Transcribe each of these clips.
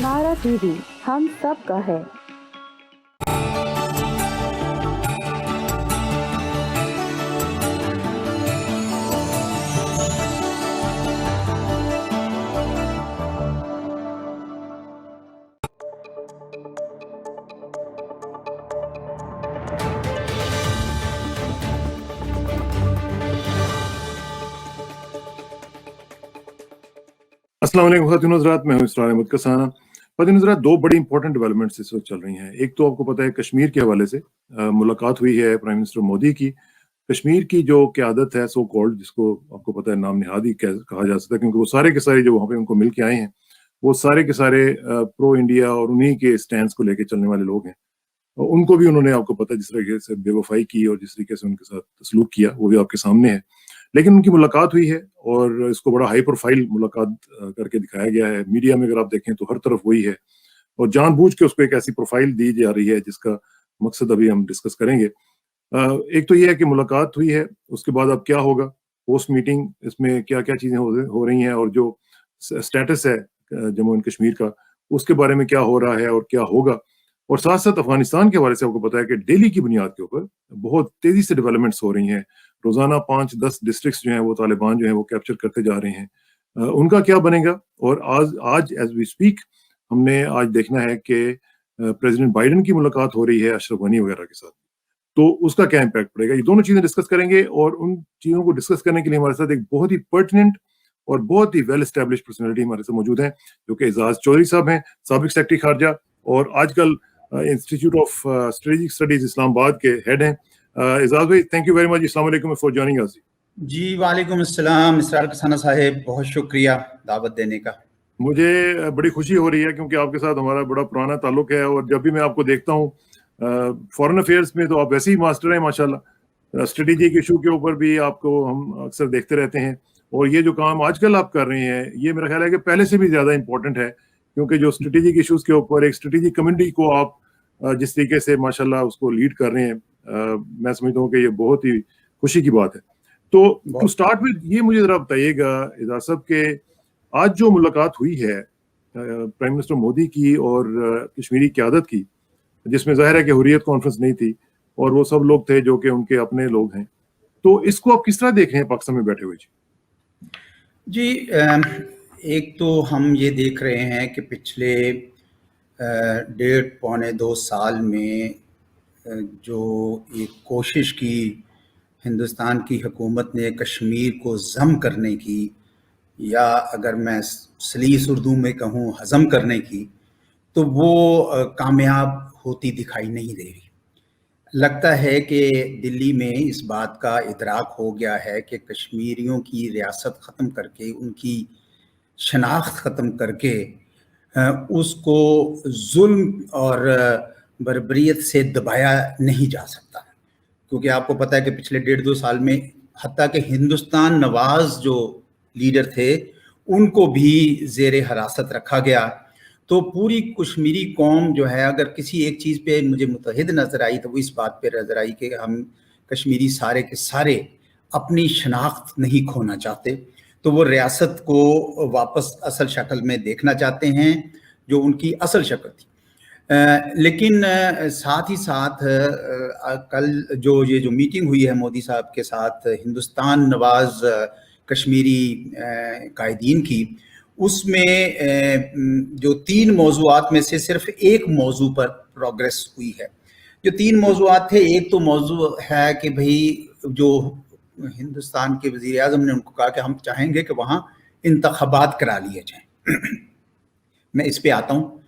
सहारा TV हम सब का है। अस्सलाम वालेकुम ख़ातिन हज़रात, मैं हूं इसरार अहमद कसाना। ख़ातिन हज़रात, दो बड़ी इंपॉर्टेंट डेवलपमेंट्स इस वक्त चल रही हैं। एक तो आपको पता है कश्मीर के हवाले से मुलाकात हुई है प्राइम मिनिस्टर मोदी की। कश्मीर की जो क़यादत है सो कॉल्ड, जिसको आपको पता है नाम निहाद ही कहा जा सकता है, क्योंकि वो सारे के सारे जो वहाँ पे उनको मिल के आए हैं वो सारे के सारे प्रो इंडिया और उन्हीं के स्टैंड को लेके चलने वाले लोग हैं। और उनको भी उन्होंने, आपको पता है, जिस तरीके से बेवफाई की और जिस तरीके से उनके साथ सलूक किया वो भी आपके सामने है। लेकिन उनकी मुलाकात हुई है और इसको बड़ा हाई प्रोफाइल मुलाकात करके दिखाया गया है। मीडिया में अगर आप देखें तो हर तरफ वही है और जानबूझ के उसको एक ऐसी प्रोफाइल दी जा रही है जिसका मकसद अभी हम डिस्कस करेंगे। एक तो ये है कि मुलाकात हुई है, उसके बाद अब क्या होगा पोस्ट मीटिंग, इसमें क्या क्या चीज़ें हो रही हैं और जो स्टेटस है जम्मू एंड कश्मीर का उसके बारे में क्या हो रहा है और क्या होगा। और साथ साथ अफगानिस्तान के बारे से आपको पता है कि डेली की बुनियाद के ऊपर बहुत तेजी से डेवलपमेंट्स हो रही हैं। रोजाना 5-10 डिस्ट्रिक्ट्स जो हैं वो तालिबान जो है वो कैप्चर करते जा रहे हैं। उनका क्या बनेगा। और आज एज वी स्पीक हमने आज देखना है कि प्रेसिडेंट बाइडेन की मुलाकात हो रही है अशरफ गनी वगैरह के साथ, तो उसका क्या इम्पैक्ट पड़ेगा। ये दोनों चीजें डिस्कस करेंगे और उन चीजों को डिस्कस करने के लिए हमारे साथ एक बहुत ही पर्टिनेंट और बहुत ही वेल एस्टैब्लिश पर्सनैलिटी हमारे साथ मौजूद हैं, जो कि एजाज चौधरी साहब हैं, साबिक सेक्रेटरी खारजा और आजकल institute of strategic studies Islamabad के हेड हैं। एजाज भाई, थैंक यू वेरी मच, अस्सलाम वालेकुम फॉर जॉइनिंग अस। जी वालेकुम अस्सलाम इसरार कसाना साहब, बहुत शुक्रिया दावत देने का। मुझे बड़ी खुशी हो रही है क्योंकि आपके साथ हमारा बड़ा पुराना ताल्लुक है और जब भी मैं आपको देखता हूँ फॉरेन अफेयर्स में तो आप वैसे ही मास्टर हैं माशाल्लाह। स्ट्रेटेजिक इशू के ऊपर भी आपको हम अक्सर देखते रहते हैं और ये जो काम आजकल आप कर रहे हैं ये मेरा ख्याल है कि पहले से भी ज़्यादा इंपॉर्टेंट है, क्योंकि जो स्ट्रेटेजिक इश्यूज के ऊपर एक स्ट्रेटेजिक कम्युनिटी को आप जिस तरीके से माशाल्लाह उसको लीड कर रहे हैं, मैं समझता हूँ कि ये बहुत ही खुशी की बात है। तो टू स्टार्ट विद ये मुझे ज़रा बताइएगा एजाज साहब के आज जो मुलाकात हुई है प्राइम मिनिस्टर मोदी की और कश्मीरी क़यादत की, जिसमें ज़ाहिर है कि हुर्रियत कॉन्फ्रेंस नहीं थी और वो सब लोग थे जो कि उनके अपने लोग हैं, तो इसको आप किस तरह देख रहे हैं पाकिस्तान में बैठे हुए? जी एक तो हम ये देख रहे हैं कि पिछले 1.5-2 साल में जो एक कोशिश की हिंदुस्तान की हुकूमत ने कश्मीर को ज़म करने की, या अगर मैं सलीस उर्दू में कहूँ हज़म करने की, तो वो कामयाब होती दिखाई नहीं दे रही। लगता है कि दिल्ली में इस बात का इदराक हो गया है कि कश्मीरियों की रियासत ख़त्म करके, उनकी शनाख्त ख़त्म करके उसको जुल्म और बर्बरियत से दबाया नहीं जा सकता, क्योंकि आपको पता है कि पिछले 1.5-2 साल में हत्ता कि हिंदुस्तान नवाज जो लीडर थे उनको भी ज़ेरे हिरासत रखा गया। तो पूरी कश्मीरी कौम जो है, अगर किसी एक चीज़ पे मुझे मुतहिद नज़र आई तो वो इस बात पे नज़र आई कि हम कश्मीरी सारे के सारे अपनी शनाख्त नहीं खोना चाहते, तो वो रियासत को वापस असल शक्ल में देखना चाहते हैं जो उनकी असल शक्ल थी। लेकिन साथ ही साथ कल जो मीटिंग हुई है मोदी साहब के साथ हिंदुस्तान नवाज कश्मीरी कायदीन की, उसमें जो 3 मौज़ूआत में से सिर्फ एक मौजू पर प्रोग्रेस हुई है। जो 3 मौज़ूआत थे, एक तो मौजू है कि भाई जो हिंदुस्तान के वज़ीर आज़म ने उनको कहा कि हम चाहेंगे कि वहाँ इंतख़ाबात करा लिए जाएं। मैं इस पे आता हूँ,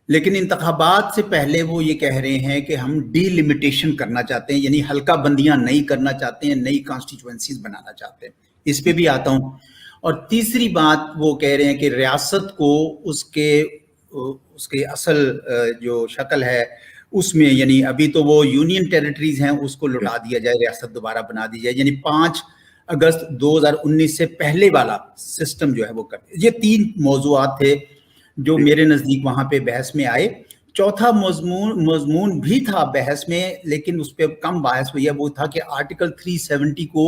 लेकिन इंतख़ाबात से पहले वो ये कह रहे हैं कि हम डीलिमिटेशन करना चाहते हैं, यानी हल्का बंदियाँ नहीं करना चाहते हैं, नई कॉन्स्टिट्यूएंसीज बनाना चाहते हैं। इस पे भी आता हूँ। और तीसरी बात वो कह रहे हैं कि रियासत को उसके असल जो शक्ल है उसमें, यानी अभी तो वो यूनियन टेरिटरीज हैं, उसको लौटा दिया जाए, रियासत दोबारा बना दी जाए, यानी 5 अगस्त 2019 से पहले वाला सिस्टम जो है वो कर। ये 3 मौज़ूआत थे जो मेरे नज़दीक वहाँ पे बहस में आए। चौथा मज़मून भी था बहस में, लेकिन उस पर कम बहस हुई है। वो था कि आर्टिकल 370 को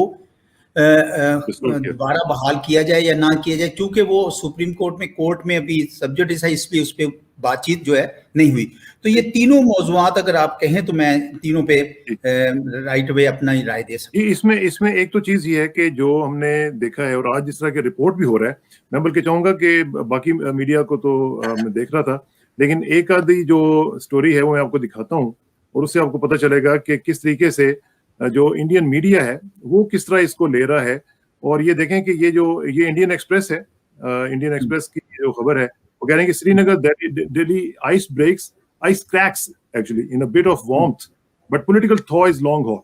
دوبارہ بحال کیا جائے یا نہ کیا جائے، کیونکہ وہ سپریم کورٹ میں ابھی سبجیکٹس ہے، اس لیے اس پہ بات چیت جو ہے نہیں ہوئی. تو یہ تینوں موضوعات اگر آپ کہیں تو میں تینوں پہ رائٹ وے اپنا رائے دے سکتا ہوں. اس میں ایک تو چیز یہ ہے کہ جو ہم نے دیکھا ہے، اور آج جس طرح کے رپورٹ بھی ہو رہا ہے، میں بلکہ چاہوں گا کہ باقی میڈیا کو تو میں دیکھ رہا تھا، لیکن ایک آدھی جو سٹوری ہے وہ میں آپ کو دکھاتا ہوں، اور اس سے آپ کو پتہ چلے گا کہ کس طریقے سے جو انڈین میڈیا ہے وہ کس طرح اس کو لے رہا ہے. اور یہ دیکھیں کہ یہ انڈین ایکسپریس ہے، انڈین ایکسپریس کی جو خبر ہے، وہ کہہ رہے ہیں کہ Srinagar Delhi ice cracks actually in a bit of warmth but political thaw is long hall.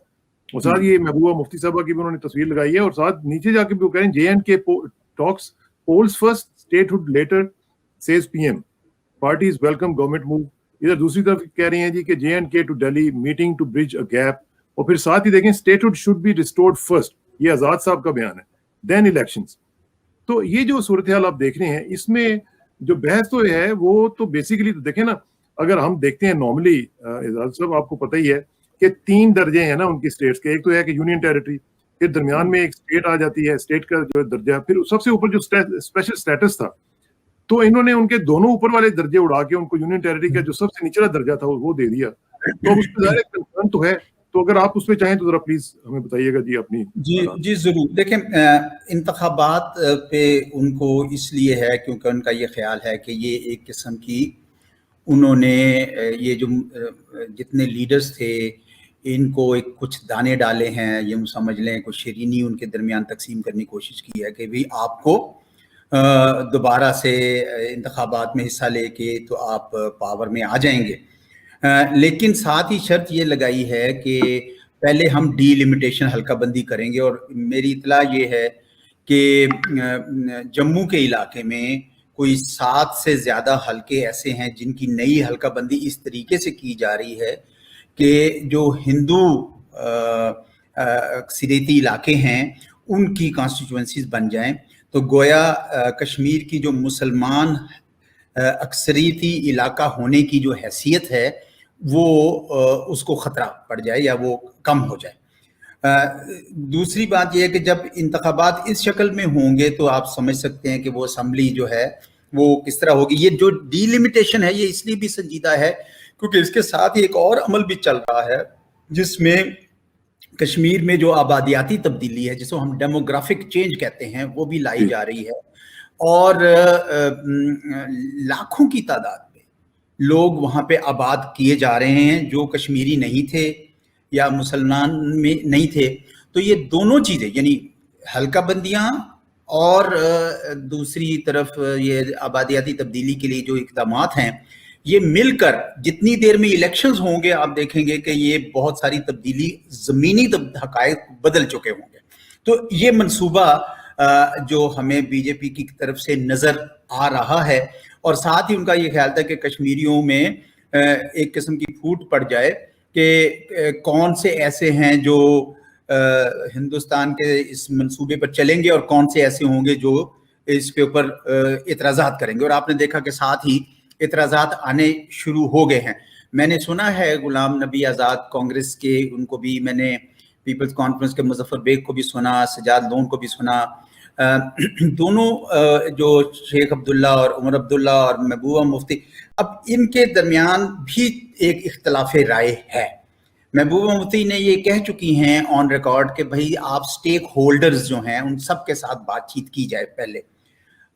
اور ساتھ یہ محبوبہ مفتی صاحبہ کی بھی انہوں نے تصویر لگائی ہے، اور ساتھ نیچے جا کے بھی وہ کہہ رہے ہیں JNK talks polls first statehood later says PM parties welcome government move. ادھر دوسری طرف کہہ رہی ہیں جی کہ JNK to Delhi meeting to bridge a gap. اور پھر ساتھ ہی دیکھیں statehood should be restored first, یہ آزاد صاحب کا بیان ہے، دین الیکشنز. تو یہ جو صورتحال آپ دیکھ رہے ہیں، اس میں جو بحث تو ہے وہ تو بیسیکلی تو دیکھیں نا، اگر ہم دیکھتے ہیں نارملی اعجاز صاحب آپ کو پتہ ہی ہے کہ 3 درجے ہیں نا ان کی اسٹیٹس کے. ایک تو ہے کہ یونین ٹیریٹری، پھر درمیان میں ایک اسٹیٹ آ جاتی ہے، اسٹیٹ کا جو درجہ، پھر سب سے اوپر جو اسپیشل اسٹیٹس تھا، تو انہوں نے ان کے دونوں اوپر والے درجے اڑا کے ان کو یونین ٹیریٹری کا جو سب سے نچلا درجہ تھا وہ دے دیا. تو اس پہ ظاہر کنسرن تو ہے. تو اگر آپ اس پہ چاہیں تو ذرا پلیز ہمیں بتائیے گا جی اپنی. جی ضرور. دیکھیں انتخابات پہ ان کو اس لیے ہے کیونکہ ان کا یہ خیال ہے کہ یہ ایک قسم کی انہوں نے یہ جو جتنے لیڈرز تھے ان کو ایک کچھ دانے ڈالے ہیں، یہ سمجھ لیں کچھ شیرینی ان کے درمیان تقسیم کرنے کی کوشش کی ہے کہ بھی آپ کو دوبارہ سے انتخابات میں حصہ لے کے تو آپ پاور میں آ جائیں گے. لیکن ساتھ ہی شرط یہ لگائی ہے کہ پہلے ہم ڈی لمیٹیشن حلقہ بندی کریں گے. اور میری اطلاع یہ ہے کہ جموں کے علاقے میں کوئی 7 سے زیادہ حلقے ایسے ہیں جن کی نئی حلقہ بندی اس طریقے سے کی جا رہی ہے کہ جو ہندو اکثریتی علاقے ہیں ان کی کانسٹیچوئنسیز بن جائیں. تو گویا کشمیر کی جو مسلمان اکثریتی علاقہ ہونے کی جو حیثیت ہے وہ اس کو خطرہ پڑ جائے یا وہ کم ہو جائے. دوسری بات یہ ہے کہ جب انتخابات اس شکل میں ہوں گے تو آپ سمجھ سکتے ہیں کہ وہ اسمبلی جو ہے وہ کس طرح ہوگی. یہ جو ڈی لمیٹیشن ہے یہ اس لیے بھی سنجیدہ ہے کیونکہ اس کے ساتھ ہی ایک اور عمل بھی چل رہا ہے جس میں کشمیر میں جو آبادیاتی تبدیلی ہے جس کو ہم ڈیموگرافک چینج کہتے ہیں وہ بھی لائی جا رہی ہے. اور لاکھوں کی تعداد میں لوگ وہاں پہ آباد کیے جا رہے ہیں جو کشمیری نہیں تھے یا مسلمان میں نہیں تھے. تو یہ دونوں چیزیں یعنی حلقہ بندیاں اور دوسری طرف یہ آبادیاتی تبدیلی کے لیے جو اقدامات ہیں یہ مل کر جتنی دیر میں الیکشنز ہوں گے آپ دیکھیں گے کہ یہ بہت ساری تبدیلی زمینی حقائق بدل چکے ہوں گے. تو یہ منصوبہ جو ہمیں بی جے پی کی طرف سے نظر آ رہا ہے اور ساتھ ہی ان کا یہ خیال تھا کہ کشمیریوں میں ایک قسم کی پھوٹ پڑ جائے کہ کون سے ایسے ہیں جو ہندوستان کے اس منصوبے پر چلیں گے اور کون سے ایسے ہوں گے جو اس کے اوپر اعتراضات کریں گے. اور آپ نے دیکھا کہ ساتھ ہی اعتراضات آنے شروع ہو گئے ہیں. میں نے سنا ہے غلام نبی آزاد کانگریس کے ان کو بھی میں نے پیپلز کانفرنس کے مظفر بیگ کو بھی سنا, سجاد لون کو بھی سنا, دونوں جو شیخ عبداللہ اور عمر عبداللہ اور محبوبہ مفتی, اب ان کے درمیان بھی ایک اختلاف رائے ہے. محبوبہ مفتی نے یہ کہہ چکی ہیں آن ریکارڈ کہ بھائی آپ سٹیک ہولڈرز جو ہیں ان سب کے ساتھ بات چیت کی جائے پہلے.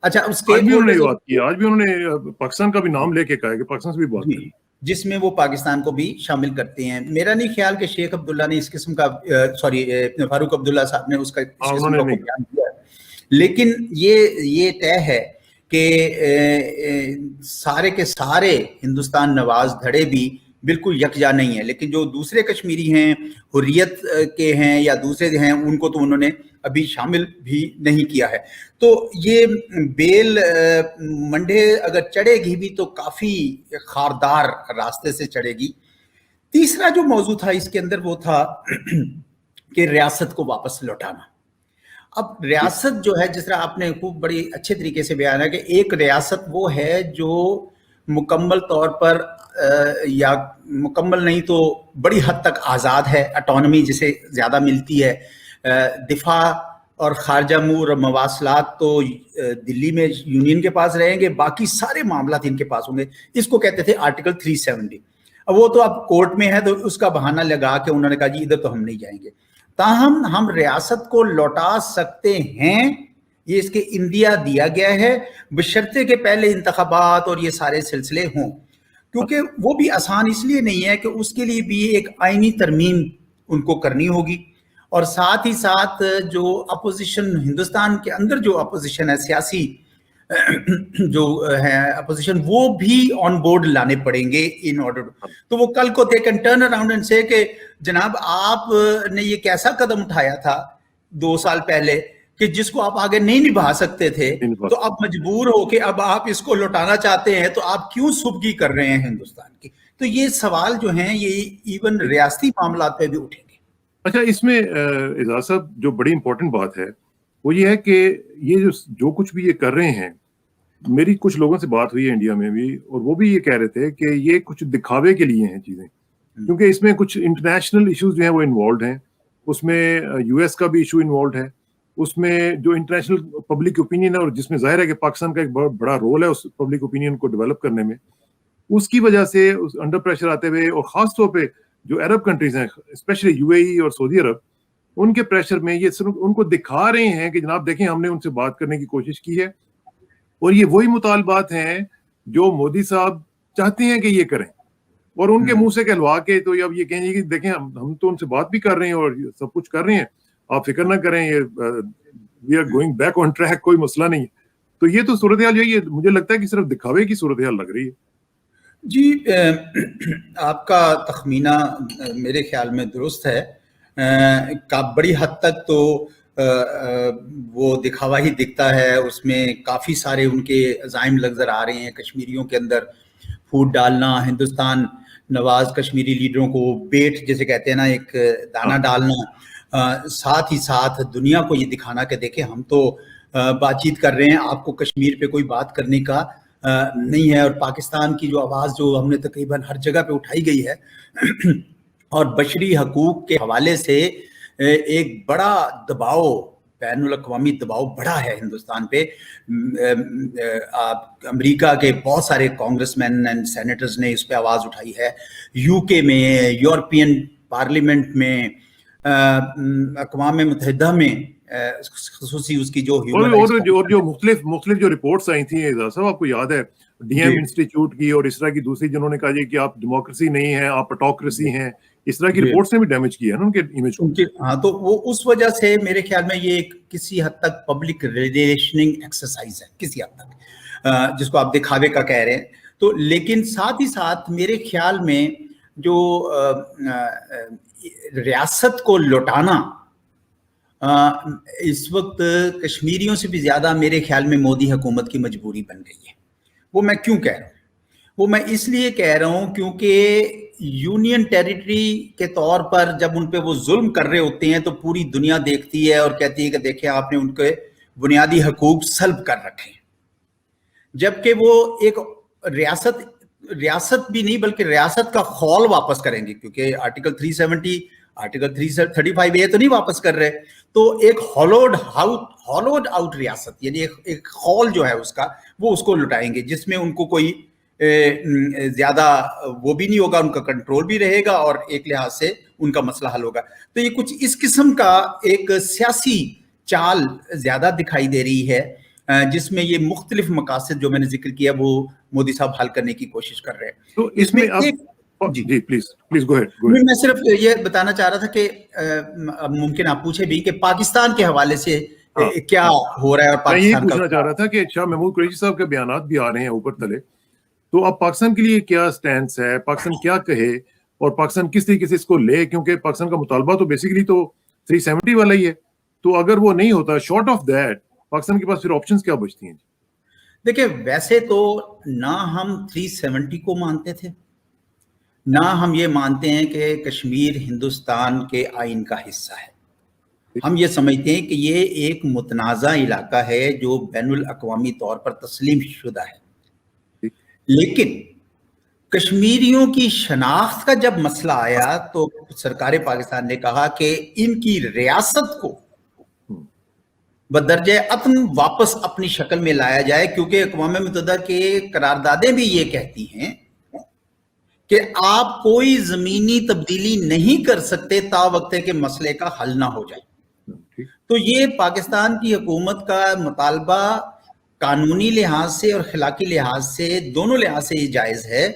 اچھا آج بھی انہوں نے پاکستان کا بھی نام لے کے کہا کہ پاکستان سے بھی بات کریں, جس میں وہ پاکستان کو بھی شامل کرتے ہیں. میرا نہیں خیال کہ شیخ عبداللہ نے اس قسم کا فاروق عبداللہ صاحب نے اس کا اس قسم کا بیان کیا ہے, لیکن یہ طے ہے کہ سارے کے سارے ہندوستان نواز دھڑے بھی بالکل یکجا نہیں ہے. لیکن جو دوسرے کشمیری ہیں, حریت کے ہیں یا دوسرے ہیں, ان کو تو انہوں نے ابھی شامل بھی نہیں کیا ہے. تو یہ بیل منڈے اگر چڑھے گی بھی تو کافی خاردار راستے سے چڑھے گی. تیسرا جو موضوع تھا اس کے اندر وہ تھا کہ ریاست کو واپس لوٹانا. اب ریاست جو ہے جس طرح آپ نے خوب بڑی اچھے طریقے سے بیان ہے کہ ایک ریاست وہ ہے جو مکمل طور پر یا مکمل نہیں تو بڑی حد تک آزاد ہے, اٹانومی جسے زیادہ ملتی ہے, دفاع اور خارجہ امور اور مواصلات تو دلی میں یونین کے پاس رہیں گے، باقی سارے معاملات ان کے پاس ہوں گے. اس کو کہتے تھے آرٹیکل 370. اب وہ تو اب کورٹ میں ہے تو اس کا بہانہ لگا کے انہوں نے کہا جی ادھر تو ہم نہیں جائیں گے. تاہم ہم ریاست کو لوٹا سکتے ہیں، یہ اس کے اندیا دیا گیا ہے، بشرطے کہ پہلے انتخابات اور یہ سارے سلسلے ہوں. کیونکہ وہ بھی آسان اس لیے نہیں ہے کہ اس کے لیے بھی ایک آئینی ترمیم ان کو کرنی ہوگی، اور ساتھ ہی ساتھ جو اپوزیشن ہندوستان کے اندر جو اپوزیشن ہے، سیاسی جو ہے اپوزیشن، وہ بھی آن بورڈ لانے پڑیں گے ان آرڈر. تو وہ کل کو they can turn around and سے کہ جناب آپ نے یہ کیسا قدم اٹھایا تھا 2 سال پہلے کہ جس کو آپ آگے نہیں نبھا سکتے تھے، تو اب مجبور ہو کہ اب آپ اس کو لوٹانا چاہتے ہیں، تو آپ کیوں صبغی کر رہے ہیں ہندوستان کی. تو یہ سوال جو ہیں یہ ایون ریاستی معاملات پہ بھی اٹھیں گے. اچھا، اس میں اعزاز صاحب جو بڑی امپورٹنٹ بات ہے وہ یہ ہے کہ یہ جو کچھ بھی یہ کر رہے ہیں، میری کچھ لوگوں سے بات ہوئی ہے انڈیا میں بھی، اور وہ بھی یہ کہہ رہے تھے کہ یہ کچھ دکھاوے کے لیے ہیں چیزیں، کیونکہ اس میں کچھ انٹرنیشنل ایشوز جو ہیں وہ انوالوڈ ہیں. اس میں یو ایس کا بھی ایشو انوالوڈ ہے، اس میں جو انٹرنیشنل پبلک اوپینین ہے، اور جس میں ظاہر ہے کہ پاکستان کا ایک بہت بڑا رول ہے اس پبلک اوپینین کو ڈیولپ کرنے میں، اس کی وجہ سے انڈر پریشر آتے ہوئے، اور خاص طور پہ جو عرب کنٹریز ہیں اسپیشلی یو اے ای اور سعودی عرب، ان کے پریشر میں یہ صرف ان کو دکھا رہے ہیں کہ جناب دیکھیں ہم نے ان سے بات کرنے کی کوشش کی ہے، اور یہ وہی مطالبات ہیں جو مودی صاحب چاہتے ہیں کہ یہ کریں، اور ان کے منہ سے کہلوا کے تو اب یہ کہیں گے کہ دیکھیں ہم تو ان سے بات بھی کر رہے ہیں اور سب کچھ کر رہے ہیں، آپ فکر نہ کریں، یہ we are going back on track, کوئی مسئلہ نہیں ہے. تو یہ تو صورتحال جو ہے مجھے لگتا ہے کہ صرف دکھاوے کی صورتحال لگ رہی ہے. جی آپ کا تخمینہ میرے خیال میں درست ہے. بڑی حد تک تو وہ دکھاوا ہی دکھتا ہے، اس میں کافی سارے ان کے عزائم نظر آ رہے ہیں. کشمیریوں کے اندر پھوٹ ڈالنا، ہندوستان نواز کشمیری لیڈروں کو بیٹ جیسے کہتے ہیں نا، ایک دانہ ڈالنا، ساتھ ہی ساتھ دنیا کو یہ دکھانا کہ دیکھیں ہم تو بات چیت کر رہے ہیں، آپ کو کشمیر پہ کوئی بات کرنے کا نہیں ہے. اور پاکستان کی جو آواز جو ہم نے تقریباً ہر جگہ پہ اٹھائی گئی ہے، اور بشری حقوق کے حوالے سے ایک بڑا دباؤ، بین الاقوامی دباؤ بڑا ہے ہندوستان پہ. امریکہ کے بہت سارے کانگریس مین اینڈ سینیٹرز نے اس پہ آواز اٹھائی ہے، یو کے میں، یورپین پارلیمنٹ میں، اقوام متحدہ میں، خصوصی اس کی جو اور جو مختلف جو رپورٹس آئی تھیں اعزاز صاحب، آپ کو یاد ہے ڈی ایم انسٹیٹیوٹ کی اور اس طرح کی دوسری، جنہوں نے کہا جی کہ آپ ڈیموکریسی نہیں ہیں، آپ اٹوکریسی ہیں، اس طرح کی رپورٹس نے بھی ڈیمیج کیا ہے نا ان کے امیج کو. ہاں، تو وہ اس وجہ سے میرے خیال میں یہ کسی حد تک پبلک ریلیشننگ ایکسرسائز ہے کسی حد تک، جس کو آپ دکھاوے کا کہہ رہے ہیں. تو لیکن ساتھ ہی ساتھ میرے خیال میں جو ریاست کو لوٹانا اس وقت کشمیریوں سے بھی زیادہ میرے خیال میں مودی حکومت کی مجبوری بن گئی ہے. وہ میں کیوں کہہ رہا ہوں؟ وہ میں اس لیے کہہ رہا ہوں کیونکہ یونین ٹیریٹری کے طور پر جب ان پہ وہ ظلم کر رہے ہوتے ہیں تو پوری دنیا دیکھتی ہے اور کہتی ہے کہ دیکھیں آپ نے ان کے بنیادی حقوق سلب کر رکھے ہیں، جبکہ وہ ایک ریاست بھی نہیں بلکہ ریاست کا خول واپس کریں گے، کیونکہ آرٹیکل 370 آرٹیکل 335 تو نہیں واپس کر رہے. تو ایک ہالوڈ آؤٹ ریاست، یعنی ایک خول جو ہے اس کا، وہ اس کو لٹائیں گے، جس میں ان کو کوئی زیادہ وہ بھی نہیں ہوگا، ان کا کنٹرول بھی رہے گا اور ایک لحاظ سے ان کا مسئلہ حل ہوگا. تو یہ کچھ اس قسم کا ایک سیاسی چال زیادہ دکھائی دے رہی ہے، جس میں یہ مختلف مقاصد جو میں نے ذکر کیا وہ مودی صاحب حل کرنے کی کوشش کر رہے ہیں. تو اس میں جی پلیز گو اہیڈ. میں صرف یہ بتانا چاہ رہا تھا کہ ممکن آپ پوچھے بھی کہ پاکستان کے حوالے سے کیا ہو رہا ہے، اور میں یہ پاکستان پوچھنا چاہ رہا تھا کہ شاہ محمود قریشی صاحب کے بیانات بھی آ رہے ہیں اوپر تلے، تو اب پاکستان کے لیے کیا سٹینس ہے، پاکستان کیا کہے اور پاکستان کس طریقے سے اس کو لے، کیونکہ پاکستان کا مطالبہ تو بیسیکلی تو 370 والا ہی ہے. تو اگر وہ نہیں ہوتا، شارٹ آف دیٹ پاکستان کے پاس پھر آپشنز کیا بچتی ہیں؟ دیکھیں ویسے تو نہ ہم 370 کو مانتے تھے، نہ ہم یہ مانتے ہیں کہ کشمیر ہندوستان کے آئین کا حصہ ہے. ہم یہ سمجھتے ہیں کہ یہ ایک متنازع علاقہ ہے جو بین الاقوامی طور پر تسلیم شدہ ہے. لیکن کشمیریوں کی شناخت کا جب مسئلہ آیا تو سرکار پاکستان نے کہا کہ ان کی ریاست کو बदरजे अत्म वापस अपनी शक्ल में लाया जाए, क्योंकि अक़वाम मुत्तहिदा के करारदादें भी ये कहती हैं कि आप कोई ज़मीनी तब्दीली नहीं कर सकते ता वक्त के मसले का हल ना हो जाए। तो ये पाकिस्तान की हुकूमत का मुतालबा कानूनी लिहाज से और अखलाकी लिहाज से, दोनों लिहाज से ये जायज़ है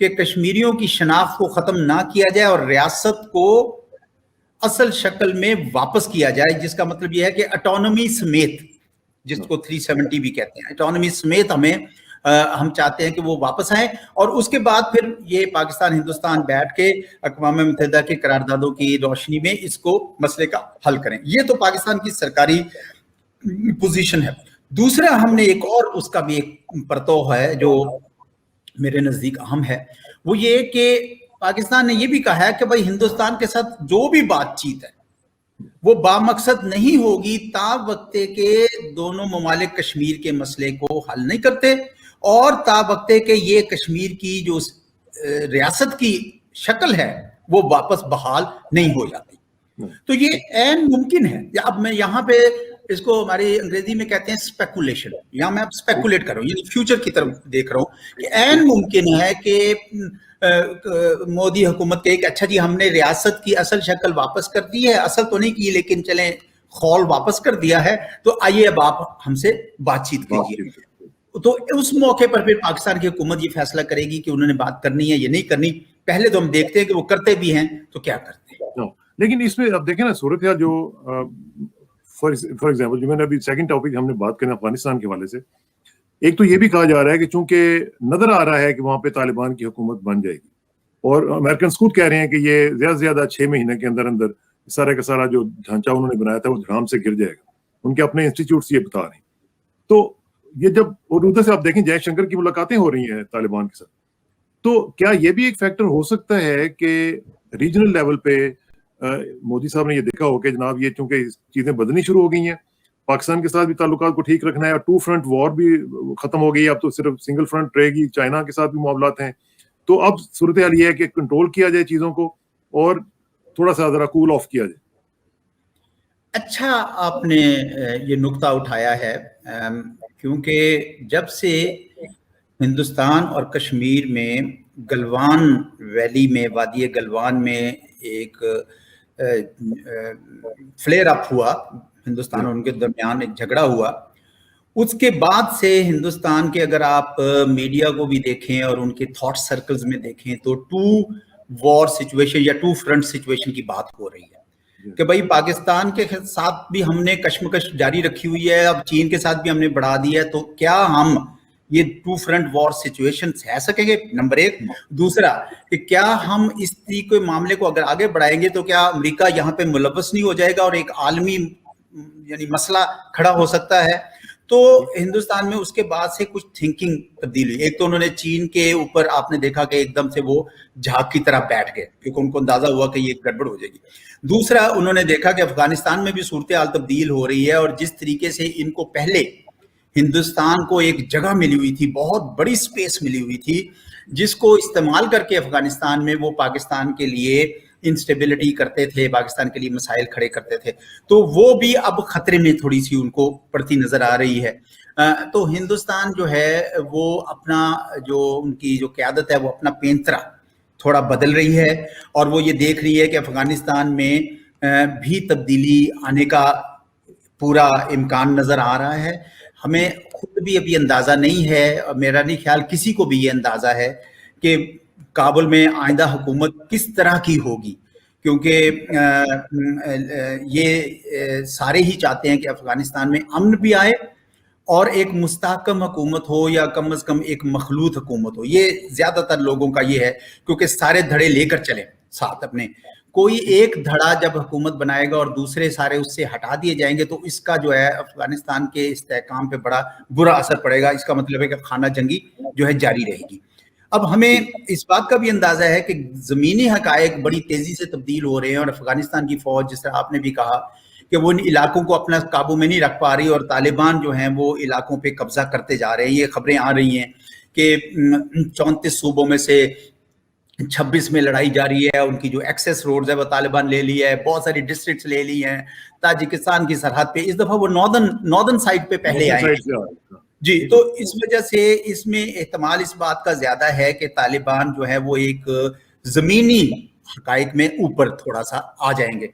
कि कश्मीरियों की शनाख्त को ख़त्म ना किया जाए और रियासत को असल शक्ल में वापस किया जाए, जिसका मतलब यह है कि ऑटोनॉमी समेत, जिसको 370 भी कहते हैं, ऑटोनॉमी समेत हम चाहते हैं कि वो वापस आए और उसके बाद फिर ये पाकिस्तान हिंदुस्तान बैठ के अक़वाम मुत्तहिदा के करारदादों की रोशनी में इसको मसले का हल करें। ये तो पाकिस्तान की सरकारी पोजीशन है। दूसरा, हमने एक और उसका भी एक परतोह है जो मेरे नज़दीक अहम है, वो ये कि पाकिस्तान ने ये भी कहा है कि भाई हिंदुस्तान के साथ जो भी बातचीत है वो बामकसद नहीं होगी ता वक्ते के दोनों ममालिक कश्मीर के मसले को हल नहीं करते और ता वक्ते के ये कश्मीर की जो रियासत की शक्ल है वो वापस बहाल नहीं हो जाती। तो ये ऐन मुमकिन है। अब मैं यहाँ पे इसको हमारी अंग्रेजी में कहते हैं स्पेकुलेशन, या मैं अब स्पेकुलेट कर रहा हूँ, यानी फ्यूचर की तरफ देख रहा हूँ कि ऐन मुमकिन है कि मोदी हुकूमत के, अच्छा जी हमने रियासत की असल शक्ल वापस कर दी है, असल तो नहीं की लेकिन चलें खौल वापस कर दिया है, तो आइए अब आप हमसे बातचीत कीजिए। तो उस मौके पर फिर पाकिस्तान की हुकूमत ये फैसला करेगी कि उन्होंने बात करनी है या नहीं करनी। पहले तो हम देखते हैं कि वो करते भी हैं तो क्या करते हैं। लेकिन इसमें अब देखें ना सूरत हाल जो फॉर एग्जाम्पल, जो मैंने अभी सेकंड टॉपिक हमने बात करें अफगानिस्तान के हवाले से, एक तो ये भी कहा जा रहा है कि चूंकि नजर आ रहा है कि वहां पे तालिबान की हुकूमत बन जाएगी और अमेरिकन खुद कह रहे हैं कि ये ज्यादा से ज्यादा 6 महीने के अंदर अंदर सारा का सारा जो ढांचा उन्होंने बनाया था वो धड़ाम से गिर जाएगा, उनके अपने इंस्टीट्यूट से ये बता रहे हैं। तो ये जब, और उधर से आप देखें जयशंकर की मुलाकातें हो रही हैं तालिबान के साथ, तो क्या ये भी एक फैक्टर हो सकता है कि रीजनल लेवल पे मोदी साहब ने ये देखा हो कि जनाब ये चूंकि चीजें बदलनी शुरू हो गई हैं, पाकिस्तान के साथ भी ताल्लुकात को ठीक रखना है और 2 फ्रंट वॉर भी खत्म हो गई है, अब तो सिर्फ सिंगल फ्रंट रहेगी, चाइना के साथ भी मामलात हैं, तो अब सूरत हाल ये है कि कंट्रोल किया जाए चीजों को और थोड़ा सा जरा कूल ऑफ किया जाए। अच्छा आपने ये नुक्ता उठाया है, क्योंकि जब से हिंदुस्तान और कश्मीर में गलवान वैली में, वादी गलवान में एक फ्लेयर अप हुआ, हिंदुस्तान और उनके दरमियान एक झगड़ा हुआ, उसके बाद से हिंदुस्तान के, अगर आप मीडिया को भी देखें और उनके थॉट सर्कल्स में देखें, तो 2 वॉर सिचुएशन या 2 फ्रंट सिचुएशन की बात हो रही है कि भाई पाकिस्तान के साथ भी हमने कश्मकश जारी रखी हुई है, अब चीन के साथ भी हमने बढ़ा दी है, तो क्या हम ये 2 फ्रंट वॉर सिचुएशन सह सकेंगे, नंबर 1। दूसरा कि क्या हम इस तरीके मामले को अगर आगे बढ़ाएंगे तो क्या अमेरिका यहाँ पे मुलव्वस नहीं हो जाएगा और एक आलमी यानी मसला खड़ा हो सकता है। तो हिंदुस्तान में उसके बाद से कुछ थिंकिंग तब्दील हुई। एक तो उन्होंने चीन के ऊपर आपने देखा कि एकदम से वो झाग की तरह बैठ गए क्योंकि उनको अंदाजा हुआ कि ये गड़बड़ हो जाएगी। दूसरा, उन्होंने देखा कि अफगानिस्तान में भी सूरत हाल तब्दील हो रही है और जिस तरीके से इनको पहले हिंदुस्तान को एक जगह मिली हुई थी, बहुत बड़ी स्पेस मिली हुई थी, जिसको इस्तेमाल करके अफगानिस्तान में वो पाकिस्तान के लिए इंस्टेबिलिटी करते थे, पाकिस्तान के लिए मसाइल खड़े करते थे, तो वो भी अब खतरे में थोड़ी सी उनको पड़ती नजर आ रही है। तो हिंदुस्तान जो है वो अपना जो उनकी जो क़यादत है वो अपना पेंतरा थोड़ा बदल रही है और वो ये देख रही है कि अफगानिस्तान में भी तब्दीली आने का पूरा इम्कान नजर आ रहा है। हमें खुद भी अभी अंदाजा नहीं है, मेरा नहीं ख्याल किसी को भी ये अंदाजा है कि काबुल में आइंदा हुकूमत किस तरह की होगी, क्योंकि ये सारे ही चाहते हैं कि अफगानिस्तान में अमन भी आए और एक मुस्तहकम हुकूमत हो या कम से कम एक मखलूत हुकूमत हो। ये ज्यादातर लोगों का ये है, क्योंकि सारे धड़े लेकर चले साथ अपने। कोई एक धड़ा जब हुकूमत बनाएगा और दूसरे सारे उससे हटा दिए जाएंगे तो इसका जो है अफगानिस्तान के इस्तेहकाम पे बड़ा बुरा असर पड़ेगा। इसका मतलब है कि खाना जंगी जो है जारी रहेगी। अब हमें इस बात का भी अंदाजा है कि जमीनी हकायक बड़ी तेजी से तब्दील हो रहे हैं और अफगानिस्तान की फौज, जिस तरह आपने भी कहा कि वो इन इलाकों को अपना काबू में नहीं रख पा रही और तालिबान जो हैं वो इलाकों पे कब्जा करते जा रहे हैं। ये खबरें आ रही हैं कि 34 सूबों में से 26 में लड़ाई जारी है, उनकी जो एक्सेस रोड्स है वो तालिबान ले ली है, बहुत सारी डिस्ट्रिक्ट्स ले ली हैं ताजिकिस्तान की सरहद पे। इस दफा वो नॉर्दर्न साइड पे पहले आए जी, तो इस वजह से इसमें एहतमाल इस बात का ज्यादा है कि तालिबान जो है वो एक जमीनी हकायक में ऊपर थोड़ा सा आ जाएंगे।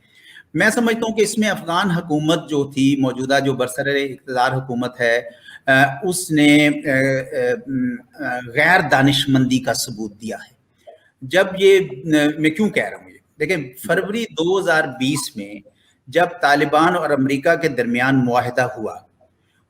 मैं समझता हूँ कि इसमें अफगान हुकूमत जो थी मौजूदा, जो बरसर इक़्तिदार हुकूमत है, उसने गैर दानिशमंदी का सबूत दिया है। जब ये मैं क्यों कह रहा हूँ ये, देखें फरवरी 2020 में जब तालिबान और अमेरिका के दरमियान मुआहिदा हुआ,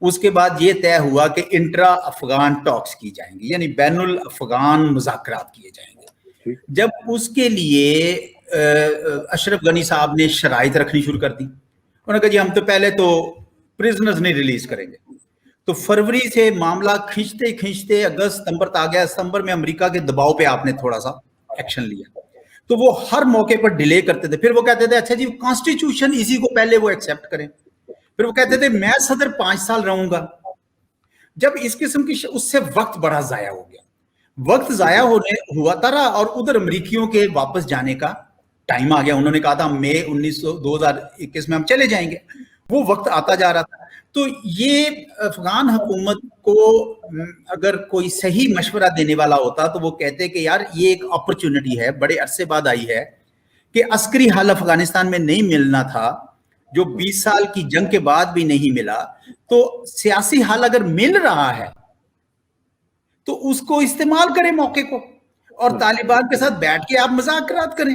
उसके बाद ये तय हुआ कि इंट्रा अफगान टॉक्स की जाएंगी, यानी बैनुल अफगान मुज़ाकरात किए जाएंगे। जब उसके लिए अशरफ गनी साहब ने शराइत रखनी शुरू कर दी, उन्होंने कहा जी हम तो पहले तो प्रिजनर्स नहीं रिलीज करेंगे। तो फरवरी से मामला खींचते खींचते अगस्त सितंबर तक आ गया। सितंबर में अमेरिका के दबाव पे आपने थोड़ा सा एक्शन लिया, तो वो हर मौके पर डिले करते थे। फिर वो कहते थे अच्छा जी कॉन्स्टिट्यूशन इसी को पहले वो एक्सेप्ट करें, फिर वो कहते थे मैं सदर 5 साल रहूंगा। जब इस किस्म की उससे वक्त बड़ा जाया हो गया, वक्त जाया होने हुआ था और उधर अमरीकियों के वापस जाने का टाइम आ गया। उन्होंने कहा था मई 2021 में हम चले जाएंगे, वो वक्त आता जा रहा था। तो ये अफगान हुकूमत को अगर कोई सही मशवरा देने वाला होता तो वो कहते कि यार ये एक अपॉर्चुनिटी है, बड़े अरसे बाद आई है कि अस्करी हल अफगानिस्तान में नहीं मिलना था, जो 20 साल की जंग के बाद भी नहीं मिला, तो सियासी हल अगर मिल रहा है तो उसको इस्तेमाल करें मौके को, और तालिबान के साथ बैठ के आप मुज़ाकरात करें।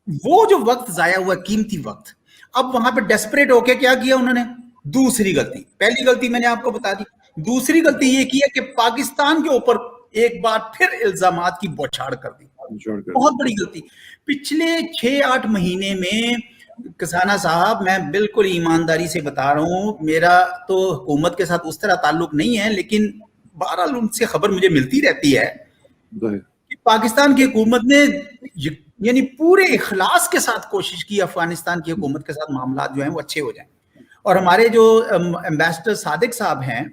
वो जो वक्त जाया हुआ कीमती वक्त, अब वहां पे डेस्परेट होके क्या किया उन्होंने, दूसरी गलती, पहली गलती मैंने आपको बता दी, दूसरी गलती ये की है कि पाकिस्तान के ऊपर एक बार फिर इल्जामात की बौछार कर दी। बहुत बड़ी गलती। पिछले 6-8 महीने में कसाना साहब, मैं बिल्कुल ईमानदारी से बता रहा हूं, मेरा तो हुकूमत के साथ उस तरह ताल्लुक नहीं है, लेकिन बहरहाल उनसे खबर मुझे मिलती रहती है कि पाकिस्तान की हुकूमत ने यानी पूरे इखलास के साथ कोशिश की अफगानिस्तान की हुकूमत के साथ मामला जो हैं वो अच्छे हो जाएं। और हमारे जो एम्बेसडर सादिक साहब हैं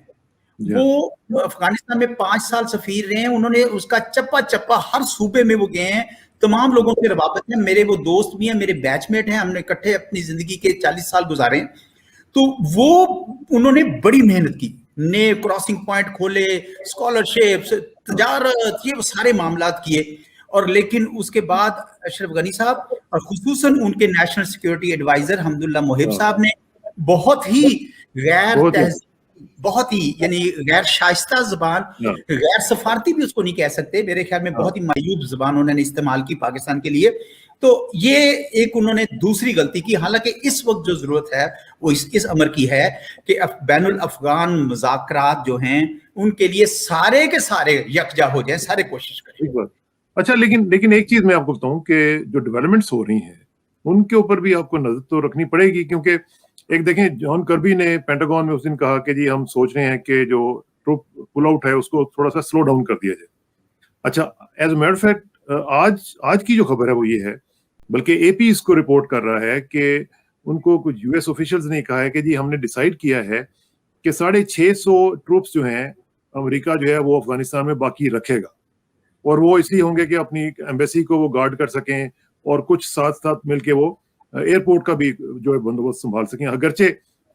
वो अफगानिस्तान में 5 साल सफीर रहे हैं, उन्होंने उसका चप्पा चप्पा हर सूबे में वो गए हैं, तमाम लोगों से रवाबत है, मेरे वो दोस्त भी हैं, मेरे बैचमेट हैं, हमने इकट्ठे अपनी जिंदगी के 40 साल गुजारे। तो वो उन्होंने बड़ी मेहनत की, नए क्रॉसिंग पॉइंट खोले, स्कॉलरशिप्स, तजारत, ये सारे मामलात किए। और लेकिन उसके बाद अशरफ गनी साहब और खुसूसन उनके national security adviser Hamdullah Mohib साहब ने बहुत ही बहुत ही यानी गैर शाइस्ता जबान, गैर सफारती भी उसको नहीं कह सकते, मेरे ख्याल में बहुत ही मायूब जबान उन्होंने इस्तेमाल की पाकिस्तान के लिए। तो ये एक उन्होंने दूसरी गलती की। हालांकि इस वक्त जो जरूरत है वो इस अमर की है कि बैनुल अफगान मुज़ाकरात जो हैं उनके लिए सारे के सारे यकजा हो जाए, सारे कोशिश करें। अच्छा, लेकिन एक चीज मैं आपको बताऊं कि जो डेवलपमेंट्स हो रही हैं उनके ऊपर भी आपको नजर तो रखनी पड़ेगी, क्योंकि एक देखें जॉन कर्बी ने पेंटागन में उस दिन कहा कि जी हम सोच रहे हैं कि जो ट्रूप पुल आउट है उसको थोड़ा सा स्लो डाउन कर दिया जाए। अच्छा, एज अ मैटर फैक्ट आज की जो खबर है वो ये है, बल्कि एपी इसको रिपोर्ट कर रहा है कि उनको कुछ यूएस ऑफिशियल्स ने कहा है कि जी हमने डिसाइड किया है कि 650 ट्रूप्स जो हैं अमेरिका जो है वो अफगानिस्तान में बाकी रखेगा, और वो इसलिए होंगे कि अपनी एम्बेसी को वो गार्ड कर सकें और कुछ साथ साथ मिलके वो एयरपोर्ट का भी जो है बंदोबस्त संभाल सकें। अगरचे